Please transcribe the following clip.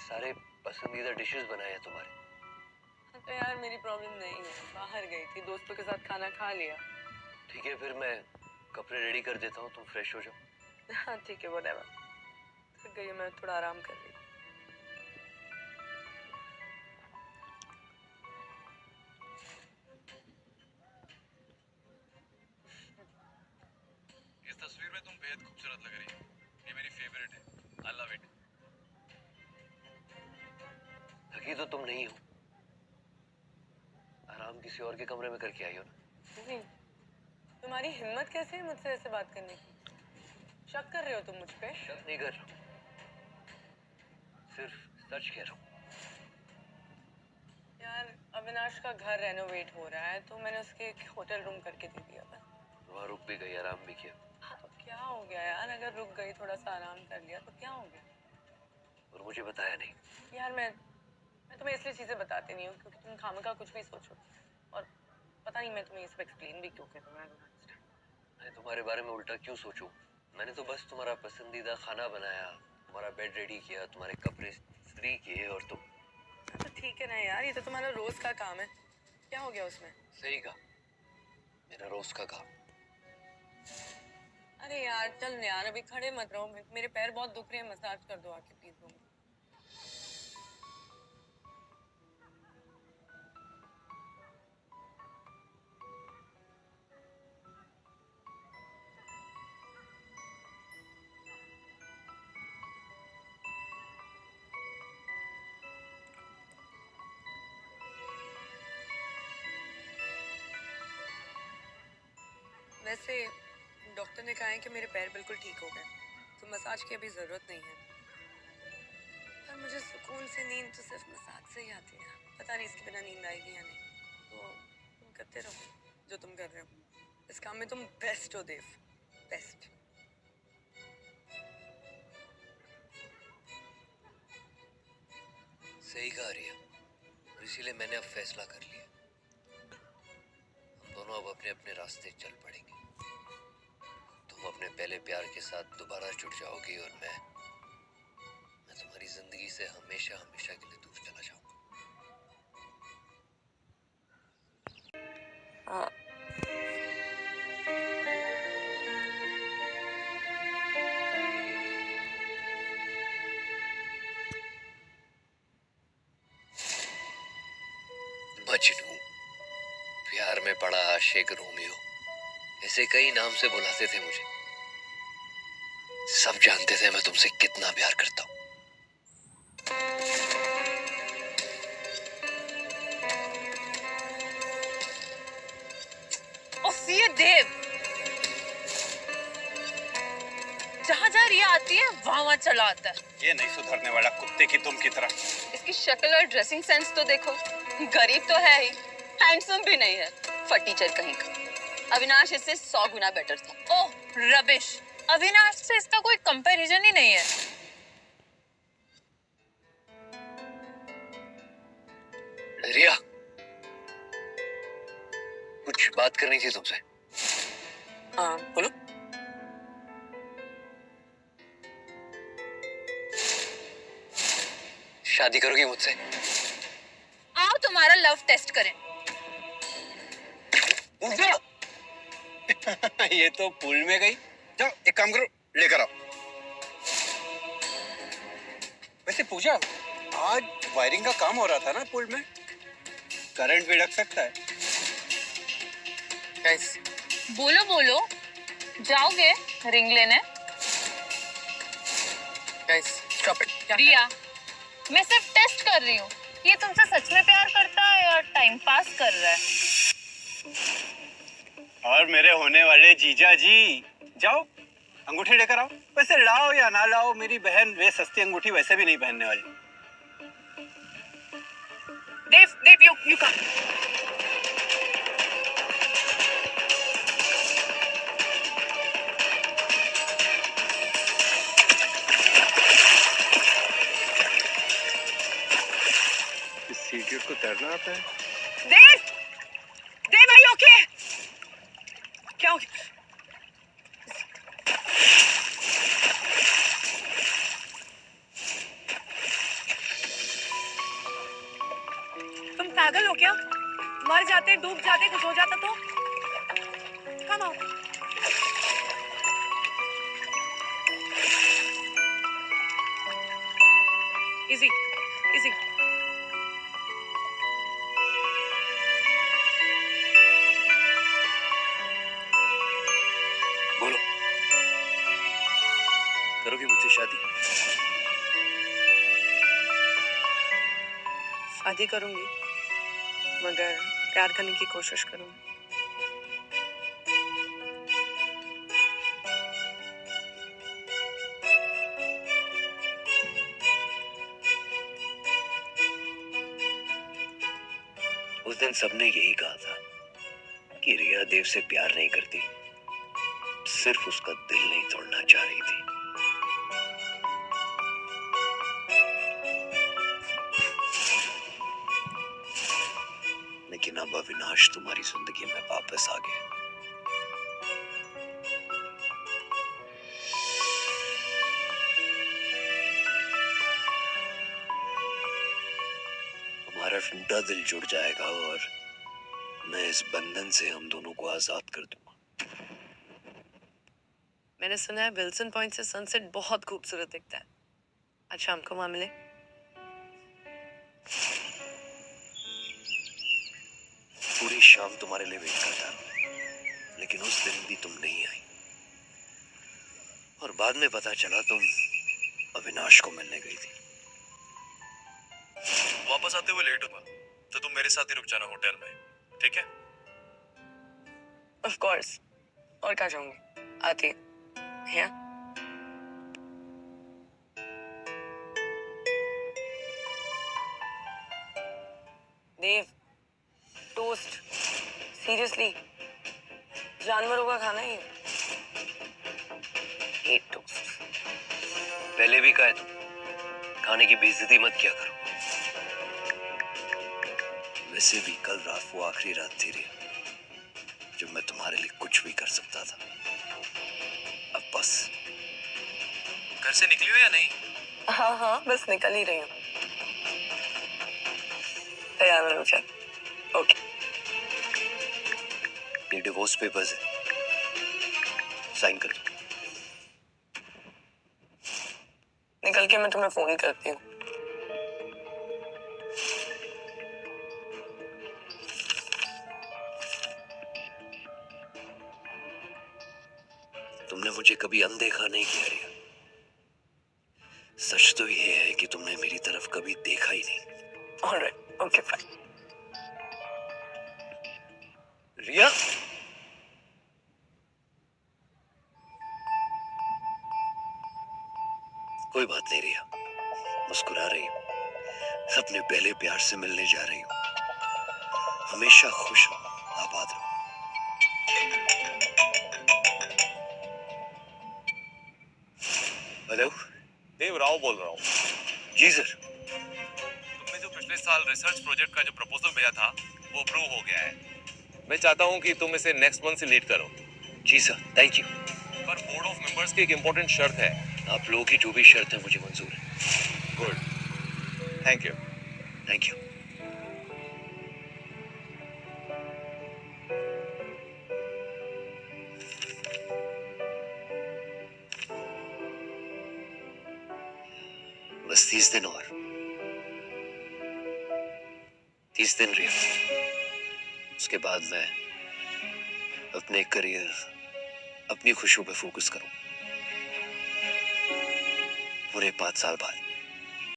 सारे पसंदीदा डिशेस बनाए हैं तुम्हारे। हाँ, तो यार मेरी प्रॉब्लम नहीं है, बाहर गई थी, दोस्तों के साथ खाना खा लिया। ठीक है, फिर मैं कपड़े रेडी कर देता हूँ, तुम फ्रेश हो जाओ। हाँ ठीक है, व्हाटएवर। थक गई, मैं थोड़ा आराम कर रही हूँ। इस तस्वीर में तुम बेहद खूबसूरत लग रही हो। ये मेरी फेवरेट है। I love it. थकी तो तुम नहीं हो, आराम किसी और के कमरे में करके आई हो ना। नहीं, तुम्हारी हिम्मत कैसे है मुझसे ऐसे बात करने की? शक कर रहे हो तुम मुझ पे? शक नहीं कर रहा हूँ, सिर्फ सच कह रहा हूँ। यार अविनाश का घर रेनोवेट हो रहा है तो मैंने उसके एक होटल रूम करके दे दिया बस। वहाँ रुक भी गई, आराम भी किया। हाँ तो क्या हो गया यार, अगर रुक गई, थोड़ा सा आराम कर लिया तो क्या हो गया? और मुझे बताया नहीं। यार मैं तुम्हें इसलिए चीजें बताती नहीं हूँ क्योंकि तुम खामखा कुछ भी सोचो, और पता नहीं मैं तुम्हें ये सब एक्सप्लेन भी क्यों करूँ। मैं तुम्हारे बारे में उल्टा क्यों सोचूं? मैंने तो बस तुम्हारा पसंदीदा खाना बनाया, तुम्हारा बेड रेडी किया, तुम्हारे कपड़े इस्त्री किए, और तुम। तो ठीक है ना यार, ये तो तुम्हारा रोज का काम है, क्या हो गया उसमें? सही कहा, मेरा रोज का काम। अरे यार चल यार, अभी खड़े मत रहो, मेरे पैर बहुत दुख रहे हैं, मसाज कर दो आके प्लीज रूम। वैसे डॉक्टर ने कहा है कि मेरे पैर बिल्कुल ठीक हो गए, तो मसाज की अभी जरूरत नहीं है। पर मुझे सुकून से नींद तो सिर्फ मसाज से ही आती है, पता नहीं इसके बिना नींद आएगी या नहीं। तो तुम करते रहो जो तुम कर रहे हो, इस काम में तुम बेस्ट हो देव, बेस्ट। सही कहा रिया, और इसीलिए मैंने अब फैसला कर लिया, हम दोनों अब अपने अपने रास्ते चल पड़ेंगे। तुम अपने पहले प्यार के साथ दोबारा जुड़ जाओगी, और मैं तुम्हारी जिंदगी से हमेशा हमेशा के लिए दूर चला जाऊंगा। हाँ मजनू, प्यार में पड़ा आशिक रोमियो, ऐसे कई नाम से बुलाते थे मुझे। सब जानते थे मैं तुमसे कितना प्यार करता हूँ। ये देव, जहाँ जहाँ रिया आती है वहाँ चला आता है। ये नहीं सुधरने वाला, कुत्ते की तुम की तरह। इसकी शक्ल और ड्रेसिंग सेंस तो देखो, गरीब तो है ही, हैंडसम भी नहीं है, फटीचर कहीं का। अविनाश इससे 100 गुना बेटर था। ओह रबिश, अविनाश से इसका कोई कंपैरिजन ही नहीं है। रिया, कुछ बात करनी थी तुमसे। हाँ बोलो। शादी करोगी मुझसे? आओ तुम्हारा लव टेस्ट करें। ये तो पूल में गई। जाओ एक काम करो, लेकर आओ। वैसे पूजा, आज वायरिंग का काम हो रहा था ना पूल में, करंट भी लग सकता है। गाइस बोलो बोलो, जाओगे रिंग लेने? Guys stop it. रिया, मैं सिर्फ टेस्ट कर रही हूँ, ये तुमसे सच में प्यार करता है या टाइम पास कर रहा है? और मेरे होने वाले जीजा जी, जाओ अंगूठी लेकर आओ। वैसे लाओ या ना लाओ, मेरी बहन वे सस्ती अंगूठी वैसे भी नहीं पहनने वाली। देव देव यू कम। इस सीढ़ियों को तैरना आता है? देव, देव are you okay? क्या हो गया? मर जाते, डूब जाते, कुछ हो जाता तो? कम आओ। Easy easy. बोलो, करोगी मुझसे शादी? शादी करूंगी, मगर प्यार करने की कोशिश करूंगी। उस दिन सबने यही कहा था कि रिया देव से प्यार नहीं करती, सिर्फ उसका दिल नहीं तोड़ना चाह रही थी। लेकिन अब अविनाश तुम्हारी जिंदगी में वापस आ गया। हमारा टूटा दिल जुड़ जाएगा और मैं इस बंधन से हम दोनों को आजाद कर दूंगा। मैंने सुना है विल्सन पॉइंट से सनसेट बहुत खूबसूरत दिखता है। आज शाम को वहां मिले। पूरी शाम तुम्हारे लिए वेट करता, लेकिन उस दिन भी तुम नहीं आई और बाद में पता चला तुम अविनाश को मिलने गई थी। वापस आते हुए लेट होगा तो तुम मेरे साथ ही रुक जाना होटल में, ठीक है? Of course. और कहाँ जाऊंगी? आती है। देव, टोस्ट, सीरियसली जानवरों का खाना ही है। Hate toast। पहले भी कहा है तुम, खाने की बेइज्जती मत किया करो। वैसे भी कल रात वो आखिरी रात थी रिया, जब मैं तुम्हारे लिए कुछ भी कर सकता था। अब बस। घर से निकली हो या नहीं? हाँ हाँ, बस निकल ही रही हूँ। तैयार हो जाए। ओके। ये डिवोर्स पेपर्स है, साइन कर दो। निकल के मैं तुम्हें फोन करती हूँ। तुमने मुझे कभी अनदेखा नहीं किया रिया। सच तो ये है कि तुमने मेरी तरफ कभी देखा ही नहीं। Alright, okay fine. रिया, कोई बात नहीं रिया, मुस्कुरा रही हूँ, अपने पहले प्यार से मिलने जा रही हूँ। हमेशा खुश रहो, आबाद रहो। हेलो। देव राव बोल रहा हूँ। जी सर। तुमने जो पिछले साल रिसर्च प्रोजेक्ट का जो प्रपोजल भेजा था वो अप्रूव हो गया है। मैं चाहता हूँ कि तुम इसे नेक्स्ट मंथ से लीड करो। जी सर, थैंक यू। पर बोर्ड ऑफ मेंबर्स की एक इम्पोर्टेंट शर्त है। आप लोगों की जो भी शर्त है मुझे मंजूर है। Good, thank you. Thank you. बस 30 दिन और। 30 दिन रिया, उसके बाद मैं अपने करियर, अपनी खुशियों पे फोकस करूं। पूरे 5 साल बाद।